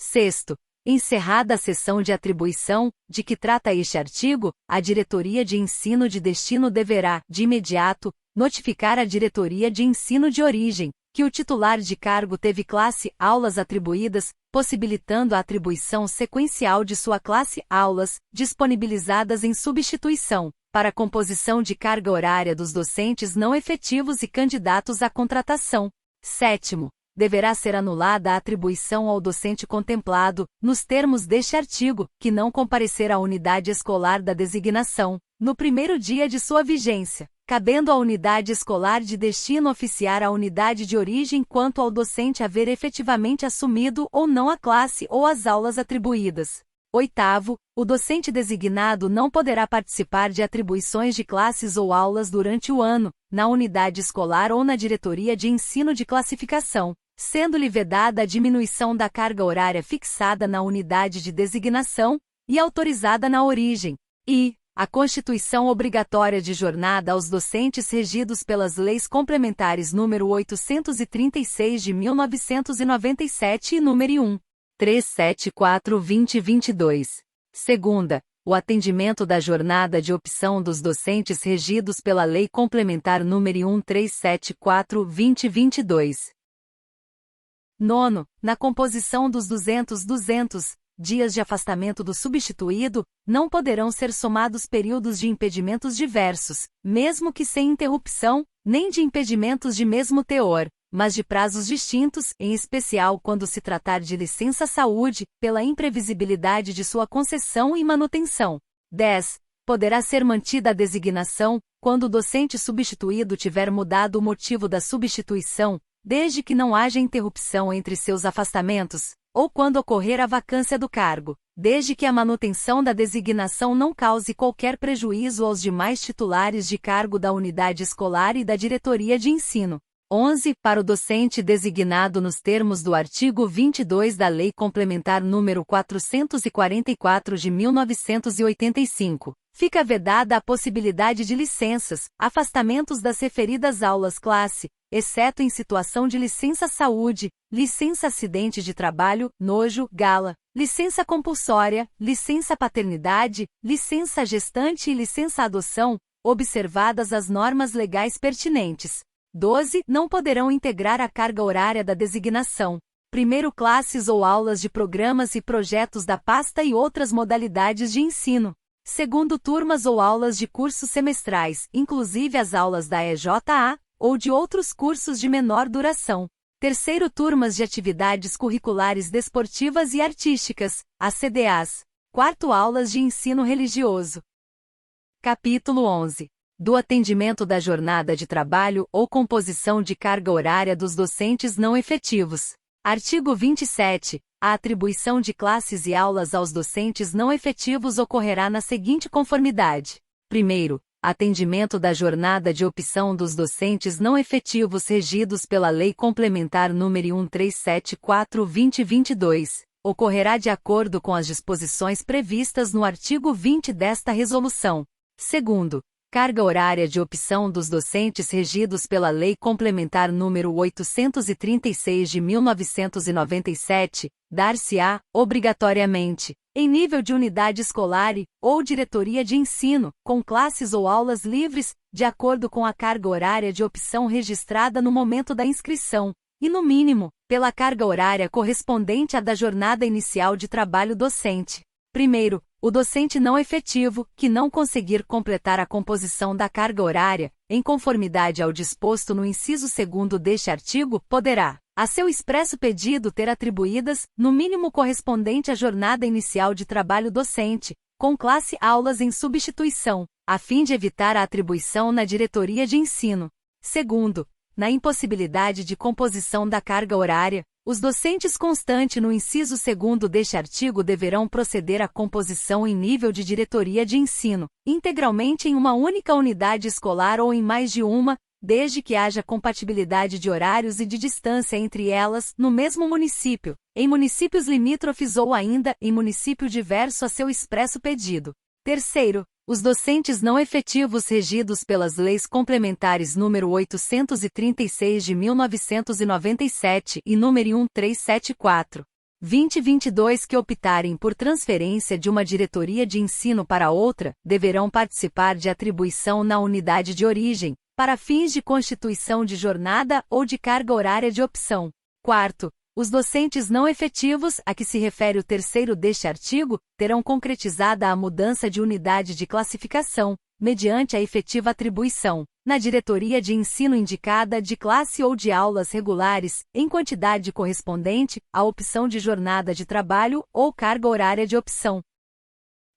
Sexto, encerrada a sessão de atribuição, de que trata este artigo, a Diretoria de Ensino de Destino deverá, de imediato, notificar a Diretoria de Ensino de Origem, que o titular de cargo teve classe aulas atribuídas, possibilitando a atribuição sequencial de sua classe aulas, disponibilizadas em substituição, para a composição de carga horária dos docentes não efetivos e candidatos à contratação. Sétimo, deverá ser anulada a atribuição ao docente contemplado, nos termos deste artigo, que não comparecer à unidade escolar da designação, no primeiro dia de sua vigência, cabendo à unidade escolar de destino oficiar a unidade de origem quanto ao docente haver efetivamente assumido ou não a classe ou as aulas atribuídas. Oitavo, o docente designado não poderá participar de atribuições de classes ou aulas durante o ano, na unidade escolar ou na diretoria de ensino de classificação, sendo-lhe vedada a diminuição da carga horária fixada na unidade de designação e autorizada na origem, e a constituição obrigatória de jornada aos docentes regidos pelas leis complementares nº 836 de 1997 e nº 1.374/2022. Segunda, o atendimento da jornada de opção dos docentes regidos pela Lei Complementar nº 1.374/2022. Nono, na composição dos 200 dias de afastamento do substituído, não poderão ser somados períodos de impedimentos diversos, mesmo que sem interrupção, nem de impedimentos de mesmo teor, mas de prazos distintos, em especial quando se tratar de licença-saúde, pela imprevisibilidade de sua concessão e manutenção. 10. Poderá ser mantida a designação, quando o docente substituído tiver mudado o motivo da substituição, desde que não haja interrupção entre seus afastamentos, ou quando ocorrer a vacância do cargo, desde que a manutenção da designação não cause qualquer prejuízo aos demais titulares de cargo da unidade escolar e da diretoria de ensino. 11. Para o docente designado nos termos do artigo 22 da Lei Complementar nº 444 de 1985, fica vedada a possibilidade de licenças, afastamentos das referidas aulas classe, exceto em situação de licença-saúde, licença-acidente de trabalho, nojo, gala, licença compulsória, licença-paternidade, licença-gestante e licença-adoção, observadas as normas legais pertinentes. 12. Não poderão integrar a carga horária da designação. Primeiro, classes ou aulas de programas e projetos da pasta e outras modalidades de ensino. Segundo, turmas ou aulas de cursos semestrais, inclusive as aulas da EJA, ou de outros cursos de menor duração. Terceiro, turmas de atividades curriculares desportivas e artísticas, ACDAs. Quarto, aulas de ensino religioso. Capítulo 11. Do atendimento da jornada de trabalho ou composição de carga horária dos docentes não efetivos. Artigo 27. A atribuição de classes e aulas aos docentes não efetivos ocorrerá na seguinte conformidade. Primeiro, atendimento da jornada de opção dos docentes não efetivos regidos pela Lei Complementar nº 1.374/2022, ocorrerá de acordo com as disposições previstas no artigo 20 desta resolução. Segundo, carga horária de opção dos docentes regidos pela Lei Complementar nº 836 de 1997, dar-se-á, obrigatoriamente, em nível de unidade escolar ou diretoria de ensino, com classes ou aulas livres, de acordo com a carga horária de opção registrada no momento da inscrição, e no mínimo, pela carga horária correspondente à da jornada inicial de trabalho docente. Primeiro, o docente não efetivo, que não conseguir completar a composição da carga horária, em conformidade ao disposto no inciso 2º deste artigo, poderá, a seu expresso pedido, ter atribuídas, no mínimo correspondente à jornada inicial de trabalho docente, com classe aulas em substituição, a fim de evitar a atribuição na diretoria de ensino. Segundo, na impossibilidade de composição da carga horária, os docentes constante no inciso 2º deste artigo deverão proceder à composição em nível de diretoria de ensino, integralmente em uma única unidade escolar ou em mais de uma, desde que haja compatibilidade de horários e de distância entre elas, no mesmo município, em municípios limítrofes ou ainda em município diverso a seu expresso pedido. Terceiro, os docentes não efetivos regidos pelas leis complementares nº 836 de 1997 e nº 1.374, 2022 que optarem por transferência de uma diretoria de ensino para outra, deverão participar de atribuição na unidade de origem, para fins de constituição de jornada ou de carga horária de opção. Quarto, os docentes não efetivos, a que se refere o terceiro deste artigo, terão concretizada a mudança de unidade de classificação, mediante a efetiva atribuição, na diretoria de ensino indicada de classe ou de aulas regulares, em quantidade correspondente à opção de jornada de trabalho ou carga horária de opção.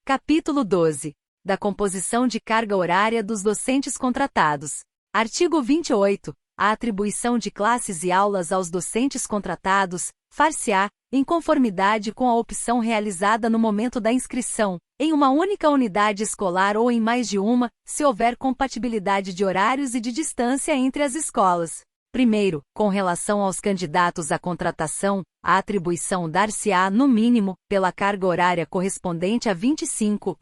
Capítulo 12. Da composição de carga horária dos docentes contratados. Artigo 28. A atribuição de classes e aulas aos docentes contratados, far-se-á, em conformidade com a opção realizada no momento da inscrição, em uma única unidade escolar ou em mais de uma, se houver compatibilidade de horários e de distância entre as escolas. Primeiro, com relação aos candidatos à contratação, a atribuição dar-se-á, no mínimo, pela carga horária correspondente a 25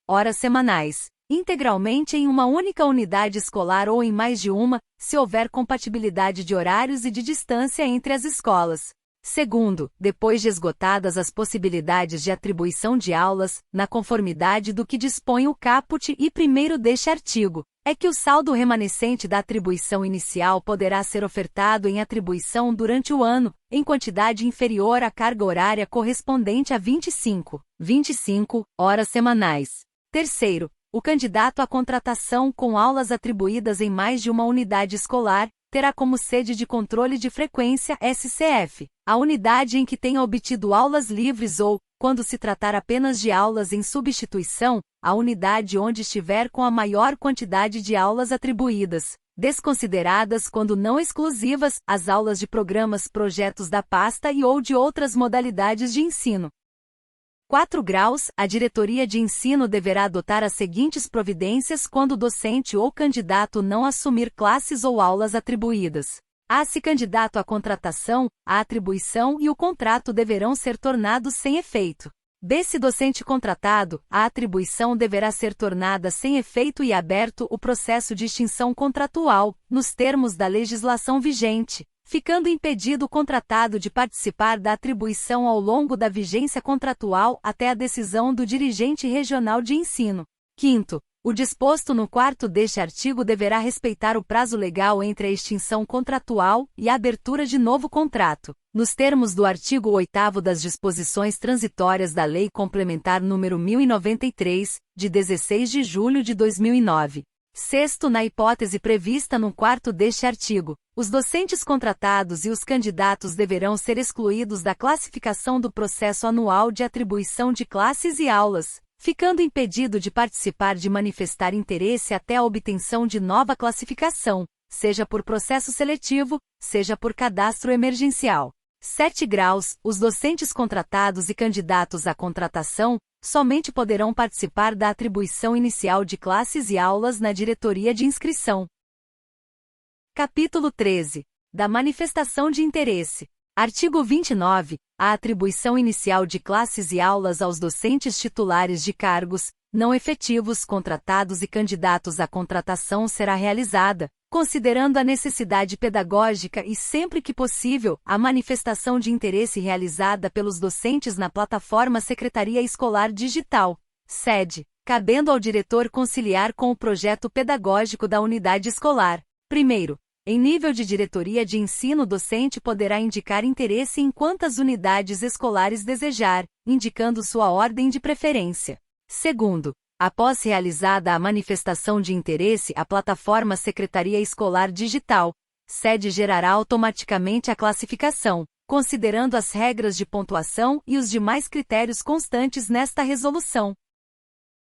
horas semanais, integralmente em uma única unidade escolar ou em mais de uma, se houver compatibilidade de horários e de distância entre as escolas. Segundo, depois de esgotadas as possibilidades de atribuição de aulas, na conformidade do que dispõe o caput e primeiro deste artigo, é que o saldo remanescente da atribuição inicial poderá ser ofertado em atribuição durante o ano, em quantidade inferior à carga horária correspondente a 25 horas semanais. Terceiro, o candidato à contratação com aulas atribuídas em mais de uma unidade escolar, terá como sede de controle de frequência SCF, a unidade em que tenha obtido aulas livres ou, quando se tratar apenas de aulas em substituição, a unidade onde estiver com a maior quantidade de aulas atribuídas, desconsideradas quando não exclusivas, as aulas de programas projetos da pasta e ou de outras modalidades de ensino. 4 graus, a diretoria de ensino deverá adotar as seguintes providências quando o docente ou candidato não assumir classes ou aulas atribuídas. A-se candidato à contratação, a atribuição e o contrato deverão ser tornados sem efeito. B-se docente contratado, a atribuição deverá ser tornada sem efeito e aberto o processo de extinção contratual, nos termos da legislação vigente, ficando impedido o contratado de participar da atribuição ao longo da vigência contratual até a decisão do dirigente regional de ensino. Quinto, o disposto no 4º deste artigo deverá respeitar o prazo legal entre a extinção contratual e a abertura de novo contrato, nos termos do artigo 8º das disposições transitórias da Lei Complementar nº 1093, de 16 de julho de 2009. Sexto, na hipótese prevista no 4º deste artigo, os docentes contratados e os candidatos deverão ser excluídos da classificação do processo anual de atribuição de classes e aulas, ficando impedido de participar de manifestar interesse até a obtenção de nova classificação, seja por processo seletivo, seja por cadastro emergencial. 7 graus, os docentes contratados e candidatos à contratação, somente poderão participar da atribuição inicial de classes e aulas na diretoria de inscrição. Capítulo 13. Da manifestação de interesse. Artigo 29. A atribuição inicial de classes e aulas aos docentes titulares de cargos, não efetivos contratados e candidatos à contratação será realizada, considerando a necessidade pedagógica e, sempre que possível, a manifestação de interesse realizada pelos docentes na plataforma Secretaria Escolar Digital, SED, cabendo ao diretor conciliar com o projeto pedagógico da unidade escolar. Primeiro, em nível de diretoria de ensino, o docente poderá indicar interesse em quantas unidades escolares desejar, indicando sua ordem de preferência. Segundo, após realizada a manifestação de interesse, a plataforma Secretaria Escolar Digital, SED gerará automaticamente a classificação, considerando as regras de pontuação e os demais critérios constantes nesta resolução.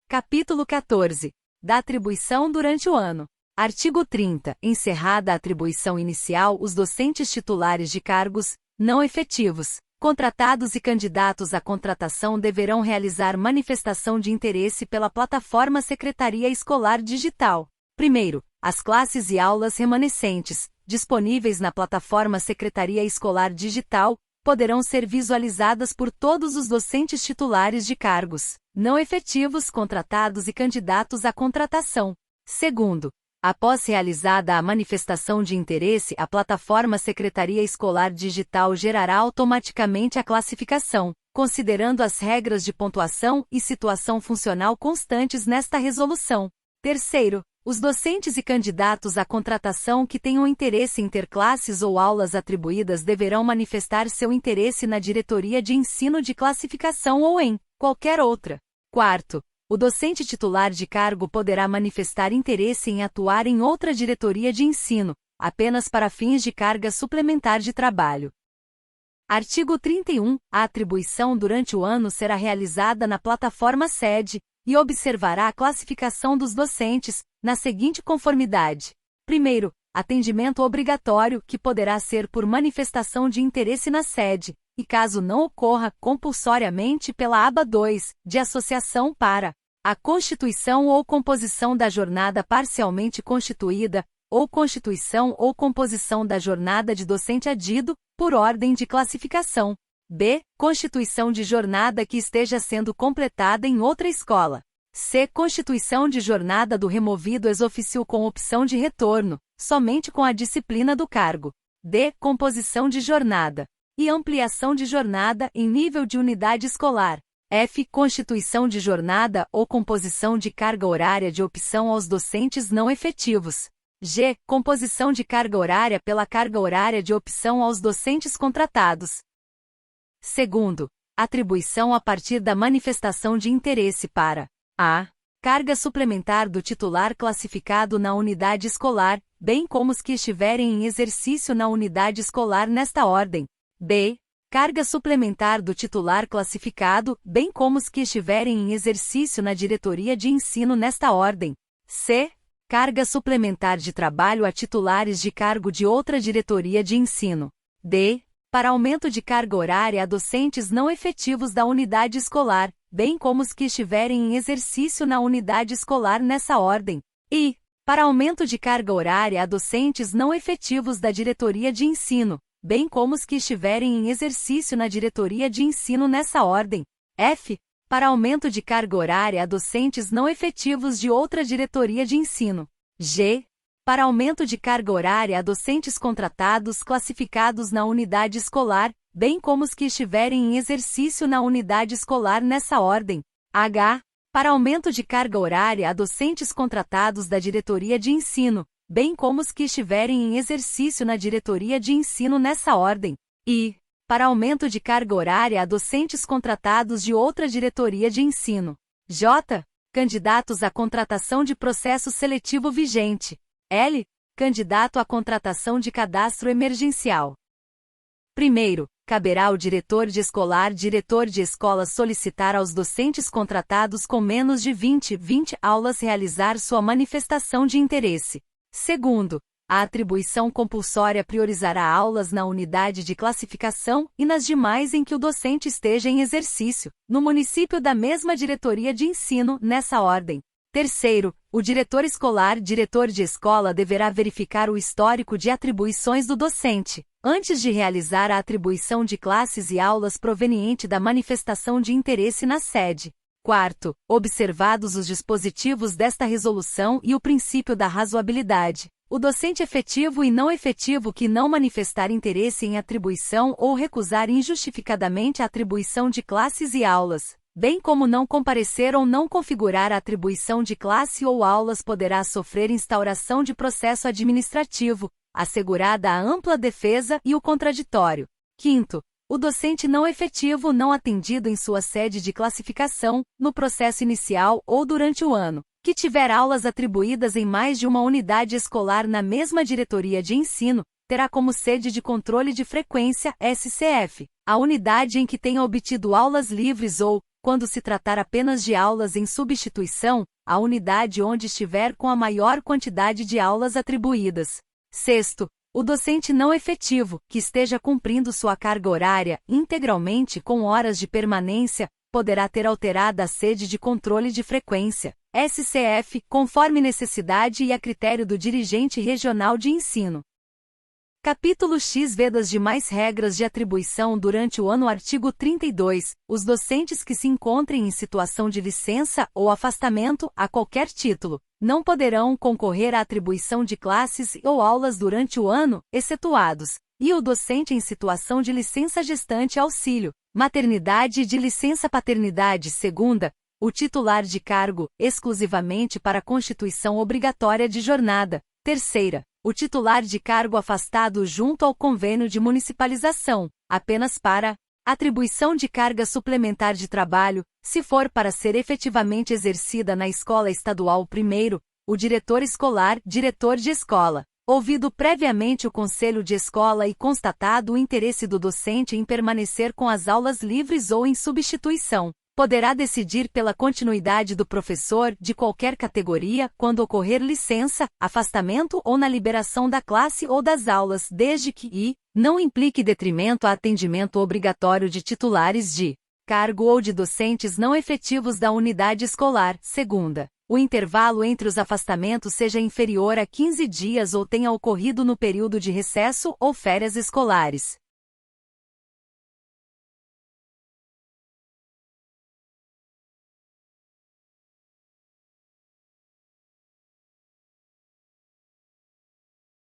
Capítulo 14. Da atribuição durante o ano. Artigo 30. Encerrada a atribuição inicial, os docentes titulares de cargos, não efetivos, contratados e candidatos à contratação deverão realizar manifestação de interesse pela plataforma Secretaria Escolar Digital. Primeiro, as classes e aulas remanescentes, disponíveis na plataforma Secretaria Escolar Digital, poderão ser visualizadas por todos os docentes titulares de cargos, não efetivos contratados e candidatos à contratação. Segundo, Após realizada a manifestação de interesse, a plataforma Secretaria Escolar Digital gerará automaticamente a classificação, considerando as regras de pontuação e situação funcional constantes nesta resolução. Terceiro, os docentes e candidatos à contratação que tenham interesse em ter classes ou aulas atribuídas deverão manifestar seu interesse na diretoria de ensino de classificação ou em qualquer outra. Quarto, o docente titular de cargo poderá manifestar interesse em atuar em outra diretoria de ensino, apenas para fins de carga suplementar de trabalho. Artigo 31. A atribuição durante o ano será realizada na plataforma SED e observará a classificação dos docentes, na seguinte conformidade. Primeiro, atendimento obrigatório, que poderá ser por manifestação de interesse na sede, e caso não ocorra, compulsoriamente pela aba 2, de associação para a constituição ou composição da jornada parcialmente constituída, ou constituição ou composição da jornada de docente adido, por ordem de classificação. B. Constituição de jornada que esteja sendo completada em outra escola. C. Constituição de jornada do removido ex officio com opção de retorno, somente com a disciplina do cargo. D. Composição de jornada e ampliação de jornada em nível de unidade escolar. F. Constituição de jornada ou composição de carga horária de opção aos docentes não efetivos. G. Composição de carga horária pela carga horária de opção aos docentes contratados. Segundo, atribuição a partir da manifestação de interesse para a. Carga suplementar do titular classificado na unidade escolar, bem como os que estiverem em exercício na unidade escolar nesta ordem. B. Carga suplementar do titular classificado, bem como os que estiverem em exercício na diretoria de ensino nesta ordem. C. Carga suplementar de trabalho a titulares de cargo de outra diretoria de ensino. D. Para aumento de carga horária a docentes não efetivos da unidade escolar, bem como os que estiverem em exercício na unidade escolar nessa ordem. E. Para aumento de carga horária a docentes não efetivos da diretoria de ensino, bem como os que estiverem em exercício na diretoria de ensino nessa ordem. F. Para aumento de carga horária a docentes não efetivos de outra diretoria de ensino. G. Para aumento de carga horária a docentes contratados classificados na unidade escolar, bem como os que estiverem em exercício na unidade escolar nessa ordem. H. Para aumento de carga horária a docentes contratados da diretoria de ensino, bem como os que estiverem em exercício na diretoria de ensino nessa ordem. I. Para aumento de carga horária a docentes contratados de outra diretoria de ensino. J. Candidatos à contratação de processo seletivo vigente. L. Candidato à contratação de cadastro emergencial. Primeiro, caberá ao diretor de escola solicitar aos docentes contratados com menos de 20 aulas realizar sua manifestação de interesse. Segundo, a atribuição compulsória priorizará aulas na unidade de classificação e nas demais em que o docente esteja em exercício, no município da mesma diretoria de ensino, nessa ordem. Terceiro, o diretor de escola deverá verificar o histórico de atribuições do docente, antes de realizar a atribuição de classes e aulas proveniente da manifestação de interesse na sede. Quarto, observados os dispositivos desta resolução e o princípio da razoabilidade, o docente efetivo e não efetivo que não manifestar interesse em atribuição ou recusar injustificadamente a atribuição de classes e aulas, bem como não comparecer ou não configurar a atribuição de classe ou aulas poderá sofrer instauração de processo administrativo, assegurada a ampla defesa e o contraditório. Quinto, o docente não efetivo não atendido em sua sede de classificação, no processo inicial ou durante o ano, que tiver aulas atribuídas em mais de uma unidade escolar na mesma diretoria de ensino, terá como sede de controle de frequência, SCF, a unidade em que tenha obtido aulas livres ou, quando se tratar apenas de aulas em substituição, a unidade onde estiver com a maior quantidade de aulas atribuídas. Sexto, o docente não efetivo, que esteja cumprindo sua carga horária integralmente com horas de permanência, poderá ter alterada a sede de controle de frequência, SCF, conforme necessidade e a critério do dirigente regional de ensino. Capítulo X Vedas de mais regras de atribuição durante o ano. Artigo 32. Os docentes que se encontrem em situação de licença ou afastamento, a qualquer título, não poderão concorrer à atribuição de classes ou aulas durante o ano, excetuados: e o docente em situação de licença gestante, auxílio, maternidade e de licença paternidade. Segunda, o titular de cargo, exclusivamente para constituição obrigatória de jornada. Terceira, o titular de cargo afastado junto ao convênio de municipalização, apenas para atribuição de carga suplementar de trabalho, se for para ser efetivamente exercida na escola estadual. Primeiro, o diretor escolar, diretor de escola, ouvido previamente o conselho de escola e constatado o interesse do docente em permanecer com as aulas livres ou em substituição, poderá decidir pela continuidade do professor de qualquer categoria quando ocorrer licença, afastamento ou na liberação da classe ou das aulas, desde que não implique detrimento a atendimento obrigatório de titulares de cargo ou de docentes não efetivos da unidade escolar. Segunda, o intervalo entre os afastamentos seja inferior a 15 dias ou tenha ocorrido no período de recesso ou férias escolares.